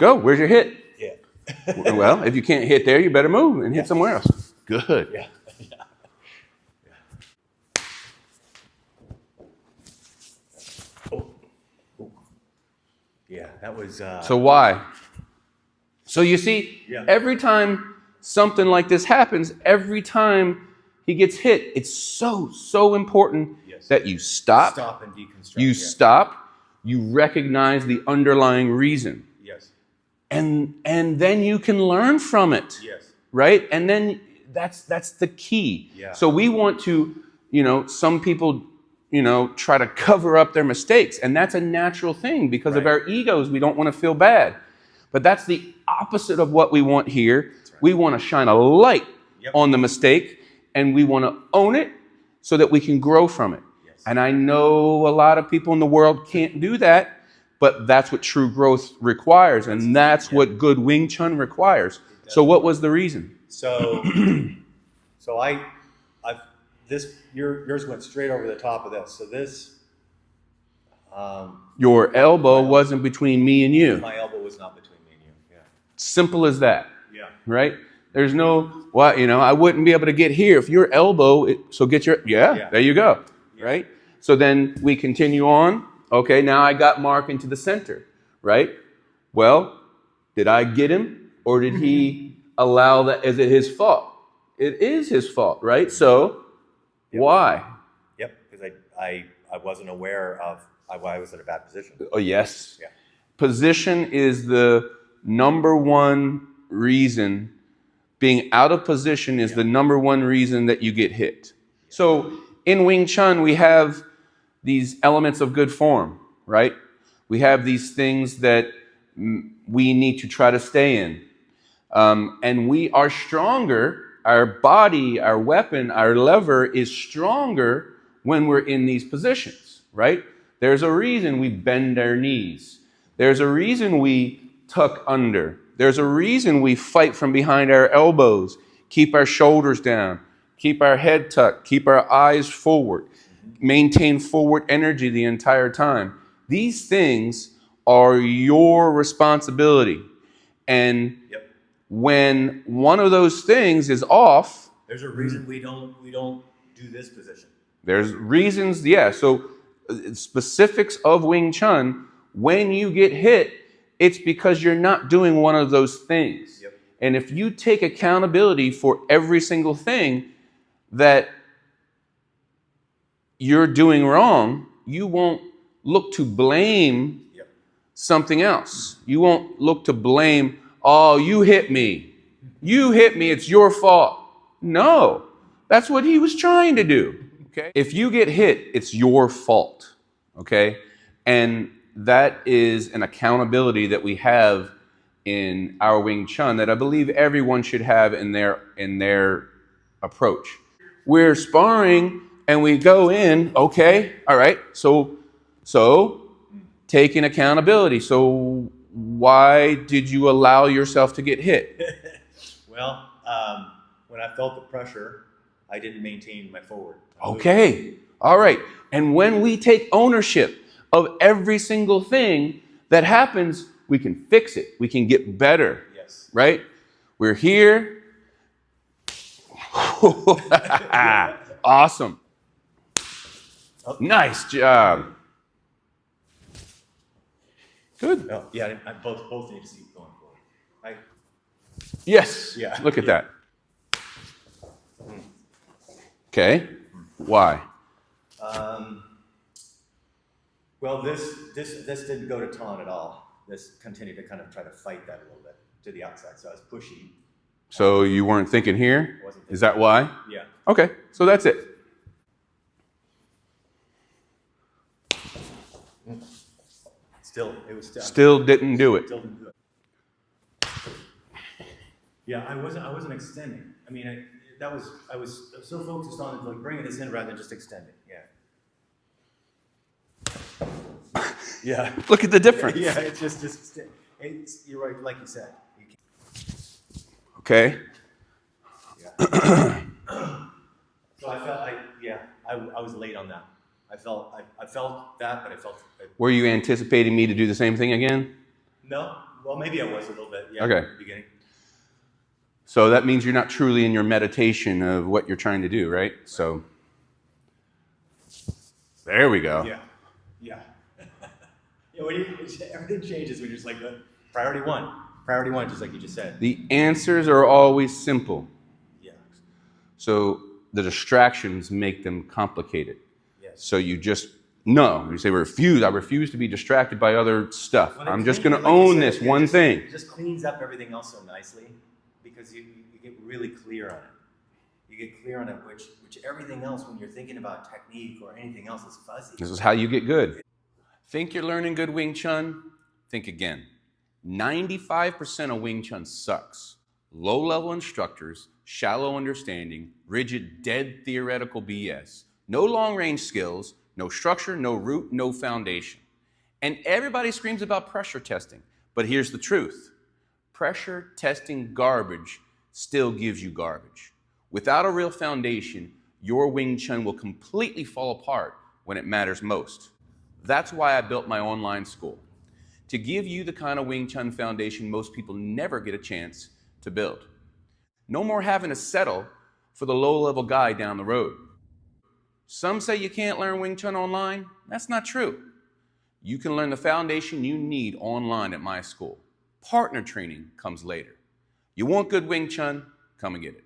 Go. Where's your hit? Yeah. Well, if you can't hit there, you better move and hit somewhere else. Good. Yeah. Yeah, that was... So why? So you see, Yeah. every time something like this happens, every time he gets hit, it's so important that you stop. Stop and deconstruct. You stop. You recognize the underlying reason. Yes. And then you can learn from it. Yes. Right? And then that's the key. Yeah. So we want to, some people, try to cover up their mistakes. And that's a natural thing because of our egos. We don't want to feel bad. But that's the opposite of what we want here. Right. We want to shine a light on the mistake, and we want to own it so that we can grow from it. Yes. And I know a lot of people in the world can't do that, but that's what true growth requires, and that's what good Wing Chun requires. So what was the reason? So yours went straight over the top of this. So this... Your elbow wasn't between me and you. My elbow was not between me and you. Yeah. Simple as that. Yeah. Right? There's no, I wouldn't be able to get here if your elbow, so get your, there you go. Yeah. Right? So then we continue on. Okay, now I got Mark into the center. Right? Well, did I get him or did he allow that? Is it his fault? It is his fault, right? So why? Yep, because I wasn't aware of why I was in a bad position. Oh, yes. Yeah. Position is the number one reason. Being out of position is the number one reason that you get hit. So in Wing Chun, we have these elements of good form, right? We have these things that we need to try to stay in. And we are stronger. Our body, our weapon, our lever is stronger when we're in these positions, right? There's a reason we bend our knees. There's a reason we tuck under. There's a reason we fight from behind our elbows, keep our shoulders down, keep our head tucked, keep our eyes forward, maintain forward energy the entire time. These things are your responsibility. And when one of those things is off, there's a reason we don't do this position. There's reasons, So specifics of Wing Chun, when you get hit, it's because you're not doing one of those things. Yep. And if you take accountability for every single thing that you're doing wrong, you won't look to blame something else. You won't look to blame, oh, you hit me. You hit me, it's your fault. No, that's what he was trying to do. Okay? If you get hit, it's your fault. Okay? And that is an accountability that we have in our Wing Chun that I believe everyone should have in their approach. We're sparring and we go in, okay, all right, so taking accountability. So why did you allow yourself to get hit? Well, when I felt the pressure, I didn't maintain my forward. Okay, all right. And when we take ownership of every single thing that happens, we can fix it. We can get better. Yes. Right? We're here. Awesome. Oh. Nice job. Good. No, yeah, both need to keep going forward. Yes. Yeah. Look at that. Okay. Why? Well, this didn't go to taunt at all. This continued to kind of try to fight that a little bit to the outside. So I was pushy. So you weren't thinking here? Wasn't thinking. Is that why? Yeah. Okay. So that's it. Still didn't do it. Still didn't do it. Yeah, I wasn't extending. I mean, I was so focused on like bringing this in rather than just extending. Yeah. Yeah. Look at the difference. Yeah, it's just you're right, like you said. Okay. Yeah. So I felt I was late on that. I felt that, but I felt. Were you anticipating me to do the same thing again? No, Well, maybe I was a little bit, yeah, Okay. at the beginning. So that means you're not truly in your meditation of what you're trying to do, right? So there we go. Yeah, yeah. Yeah, everything changes when you're just like, priority one, just like you just said. The answers are always simple. Yeah, So the distractions make them complicated. yes. So you just no. You say I refuse to be distracted by other stuff. Well, I'm just clean- going to like you own said, this it one just- thing. It just cleans up everything else so nicely because you get really clear on it. You get clear on it, which everything else, when you're thinking about technique or anything else, is fuzzy. This is how you get good. Think you're learning good Wing Chun? Think again. 95% of Wing Chun sucks. Low-level instructors, shallow understanding, rigid, dead theoretical BS, no long-range skills, no structure, no root, no foundation. And everybody screams about pressure testing. But here's the truth. Pressure testing garbage still gives you garbage. Without a real foundation, your Wing Chun will completely fall apart when it matters most. That's why I built my online school, to give you the kind of Wing Chun foundation most people never get a chance to build. No more having to settle for the low-level guy down the road. Some say you can't learn Wing Chun online. That's not true. You can learn the foundation you need online at my school. Partner training comes later. You want good Wing Chun? Come and get it.